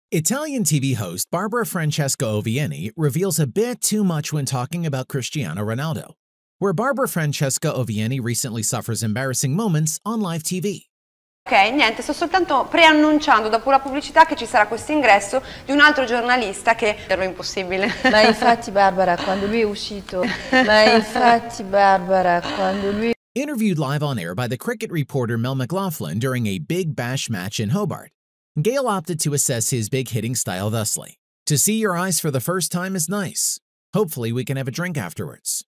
Italian TV host Barbara Francesca Ovieni reveals a bit too much when talking about Cristiano Ronaldo, where Barbara Francesca Ovieni recently suffers embarrassing moments on live TV. Ok, niente, sto soltanto preannunciando dopo la pubblicità che ci sarà questo ingresso di un altro giornalista che era impossibile. Ma infatti Barbara, quando lui è uscito, Interviewed live on air by the cricket reporter Mel McLaughlin during a Big Bash match in Hobart, Gale opted to assess his big hitting style thusly. To see your eyes for the first time is nice. Hopefully we can have a drink afterwards.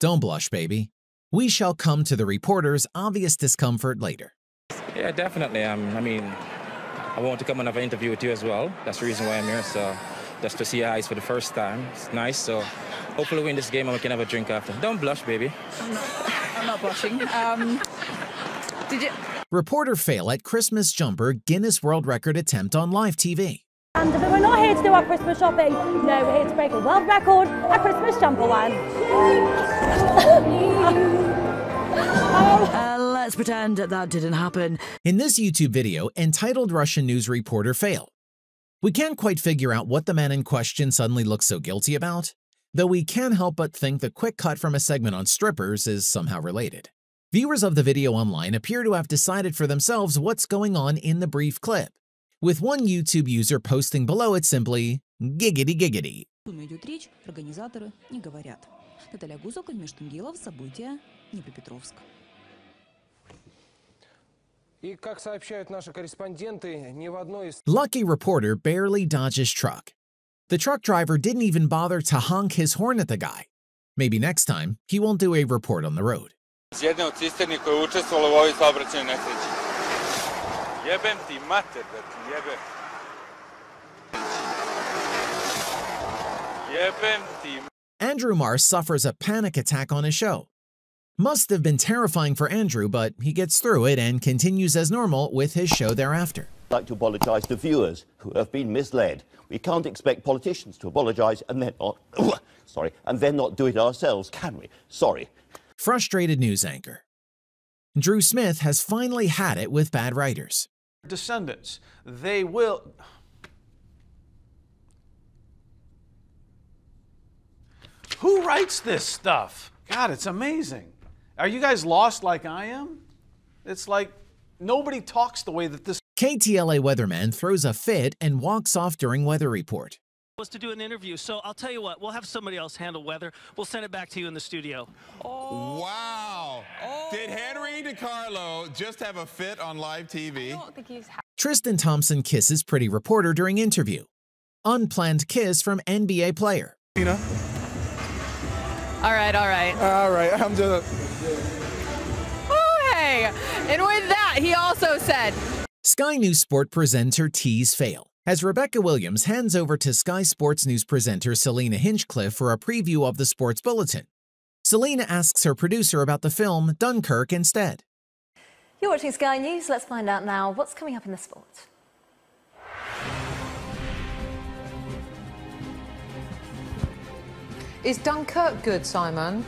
Don't blush, baby. We shall come to the reporter's obvious discomfort later. Yeah, definitely. I mean, I want to come and have an interview with you as well. That's the reason why I'm here. So just to see your eyes for the first time. It's nice. So hopefully win this game and we can have a drink after. Don't blush, baby. I'm not blushing. Did you... Reporter fail at Christmas jumper Guinness World Record attempt on live TV. And we're not here to do our Christmas shopping. No, we're here to break a world record at Christmas jumper land. Let's pretend that didn't happen. In this YouTube video, entitled Russian News Reporter Fail, we can't quite figure out what the man in question suddenly looks so guilty about, though we can't help but think the quick cut from a segment on strippers is somehow related. Viewers of the video online appear to have decided for themselves what's going on in the brief clip, with one YouTube user posting below it simply, "Giggity giggity." Идет речь, организаторы не говорят. Наталья Гузока, Межтунгелов, события, Днепропетровск. И как сообщают наши корреспонденты, ни в одной из... Lucky reporter barely dodges truck. The truck driver didn't even bother to honk his horn at the guy. Maybe next time, he won't do a report on the road. Jedne od cisterni koja je učestvovala u ovoj saobraćajnoj nesreći. Jebem ti mater, da ti jebem. Jebem ti. Andrew Mars suffers a panic attack on his show. Must have been terrifying for Andrew, but he gets through it and continues as normal with his show thereafter. I'd like to apologise to viewers who have been misled. We can't expect politicians to apologise and then not, and then not do it ourselves, can we? Sorry. Frustrated news anchor. Drew Smith has finally had it with bad writers. Descendants, they will... Who writes this stuff? God, it's amazing. Are you guys lost like I am? It's like nobody talks the way that this... KTLA weatherman throws a fit and walks off during weather report. Was to do an interview, so I'll tell you what, we'll have somebody else handle weather. We'll send it back to you in the studio. Oh. Wow. Oh. Did Henry DiCarlo just have a fit on live TV? I don't think he's... Tristan Thompson kisses pretty reporter during interview. Unplanned kiss from NBA player. You know? All right. I'm just... Oh, hey. And with that, he also said... Sky News Sport presenter tease fail, as Rebecca Williams hands over to Sky Sports News presenter Selena Hinchcliffe for a preview of the sports bulletin. Selena asks her producer about the film Dunkirk instead. You're watching Sky News. Let's find out now what's coming up in the sport. Is Dunkirk good, Simon?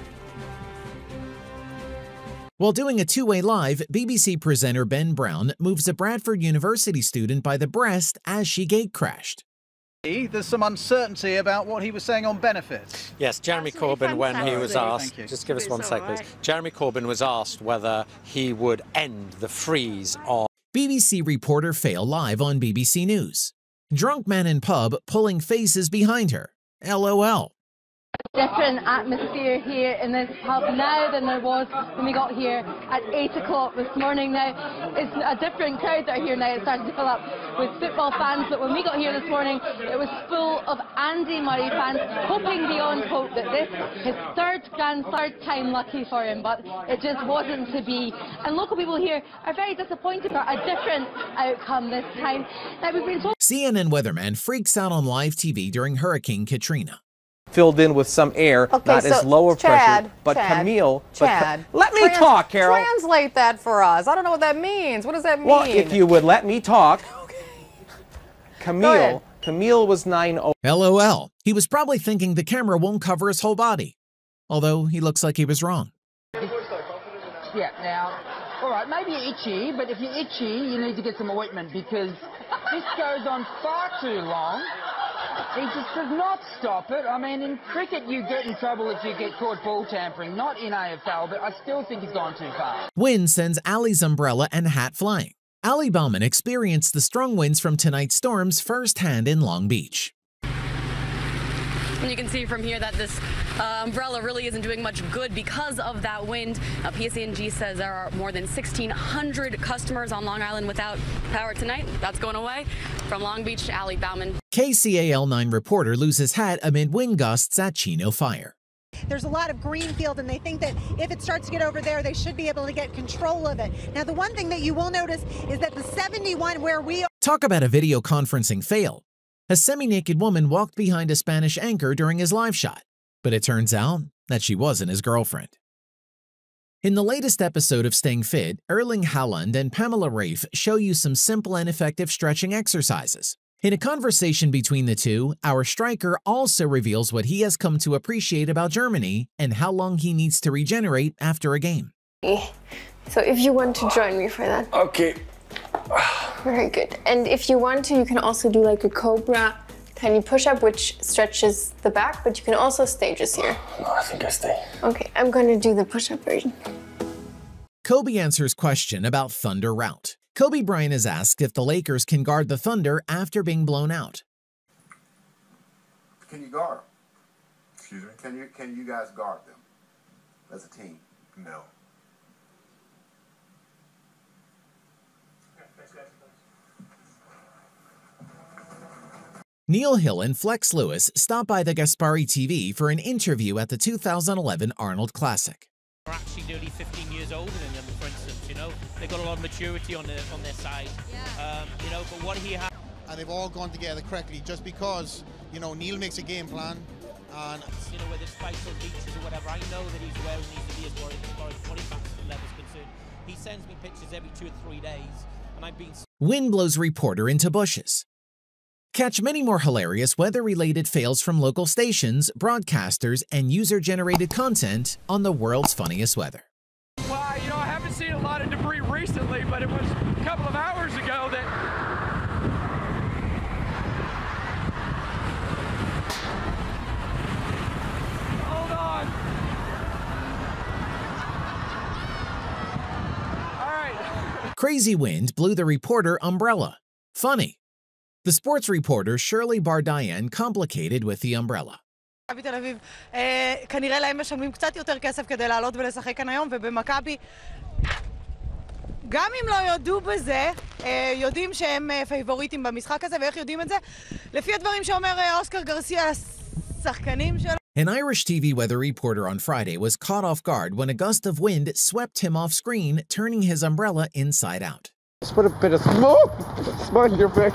While doing a two-way live, BBC presenter Ben Brown moves a Bradford University student by the breast as she gatecrashed. There's some uncertainty about what he was saying on benefits. Yes, Jeremy Corbyn, when he was asked, just give us one sec, please. Jeremy Corbyn was asked whether he would end the freeze on... BBC reporter fail live on BBC News. Drunk man in pub pulling faces behind her. LOL. Different atmosphere here in this pub now than there was when we got here at 8 o'clock this morning. Now, it's a different crowd that are here now. It's starting to fill up with football fans, but when we got here this morning, it was full of Andy Murray fans, hoping beyond hope that this, his third time lucky for him, but it just wasn't to be. And local people here are very disappointed for a different outcome this time. Now, we've been told... CNN weatherman freaks out on live TV during Hurricane Katrina. Filled in with some air, not as low of pressure, but Camille. Let me talk, Carol. Translate that for us. I don't know what that means. What does that mean? Well, if you would let me talk. Camille was 9-0. LOL. He was probably thinking the camera won't cover his whole body. Although he looks like he was wrong. Yeah, now, All right, maybe you're itchy, but if you're itchy, you need to get some ointment because this goes on far too long. He just does not stop it. I mean, in cricket, you get in trouble if you get caught ball tampering, not in AFL, but I still think he's gone too far. Wind sends Ali's umbrella and hat flying. Ali Bauman experienced the strong winds from tonight's storms firsthand in Long Beach. And you can see from here that this umbrella really isn't doing much good because of that wind. PSE&G says there are more than 1,600 customers on Long Island without power tonight. That's going away. From Long Beach, Ali Bauman. KCAL9 reporter loses hat amid wind gusts at Chino Fire. There's a lot of greenfield, and they think that if it starts to get over there, they should be able to get control of it. Now, the one thing that you will notice is that the 71 where we are... Talk about a video conferencing fail. A semi-naked woman walked behind a Spanish anchor during his live shot, but it turns out that she wasn't his girlfriend. In the latest episode of Staying Fit, Erling Haaland and Pamela Rafe show you some simple and effective stretching exercises. In a conversation between the two, our striker also reveals what he has come to appreciate about Germany and how long he needs to regenerate after a game. So if you want to join me for that. Okay. Very good. And if you want to, you can also do like a cobra tiny push-up, which stretches the back, but you can also stay just here. No, I think I stay. Okay, I'm going to do the push-up version. Kobe answers question about Thunder route. Kobe Bryant is asked if the Lakers can guard the Thunder after being blown out. Can you guard them? Excuse me? Can you guys guard them as a team? No. Neil Hill and Flex Lewis stopped by the Gaspari TV for an interview at the 2011 Arnold Classic. They're actually nearly 15 years older than them, for instance, you know. They've got a lot of maturity on their side, you know, but what he has... And they've all gone together correctly just because, you know, Neil makes a game plan and... You know, whether it's fights or beaches or whatever, I know that he's where he needs to be as far as body fat level is concerned. He sends me pictures every 2 or 3 days, and I've been... Wind blows reporter into bushes. Catch many more hilarious weather-related fails from local stations, broadcasters, and user-generated content on the world's funniest weather. Well, you know, I haven't seen a lot of debris recently, but it was a couple of hours ago that... Hold on. All right. Crazy wind blew the reporter umbrella. Funny. The sports reporter Shirley Bardayan complicated with the umbrella. מכבי תל אביב, כנראה להם משלמים קצת יותר כסף כדי לעלות ולשחק כאן היום, ובמכבי, גם אם לא יודו בזה, יודעים שהם פייבוריטים במשחק הזה, ואיך יודעים את זה? לפי הדברים שאומר אוסקר גרסיה, השחקנים שלו. An Irish TV weather reporter on Friday was caught off guard when a gust of wind swept him off screen, turning his umbrella inside out. Just put a bit of smoke in your face.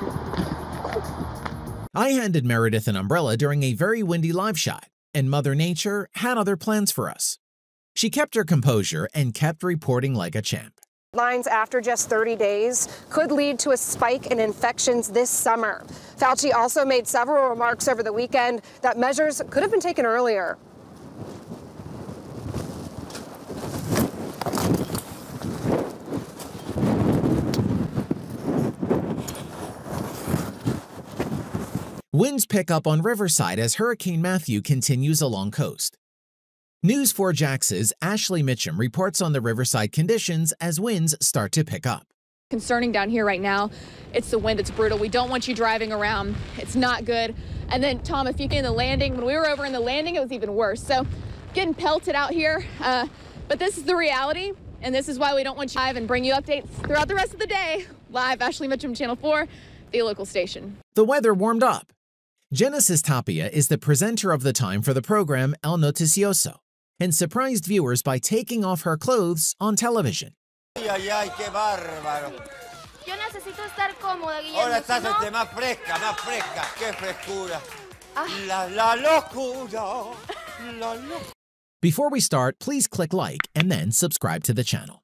I handed Meredith an umbrella during a very windy live shot, and Mother Nature had other plans for us. She kept her composure and kept reporting like a champ. Lines after just 30 days could lead to a spike in infections this summer. Fauci also made several remarks over the weekend that measures could have been taken earlier. Winds pick up on Riverside as Hurricane Matthew continues along coast. News 4 Jax's Ashley Mitchum reports on the Riverside conditions as winds start to pick up. Concerning down here right now, it's the wind, it's brutal. We don't want you driving around. It's not good. And then, Tom, if you get in the landing, when we were over in the landing, it was even worse. So getting pelted out here, but this is the reality, and this is why we don't want you live and bring you updates throughout the rest of the day. Live, Ashley Mitchum, Channel 4, the local station. The weather warmed up. Genesis Tapia is the presenter of the time for the program El Noticioso and surprised viewers by taking off her clothes on television. Ay, qué bárbaro. Yo necesito estar cómoda, Guillermo. Ahora estás más fresca, qué frescura. La locura. Before we start, please click like and then subscribe to the channel.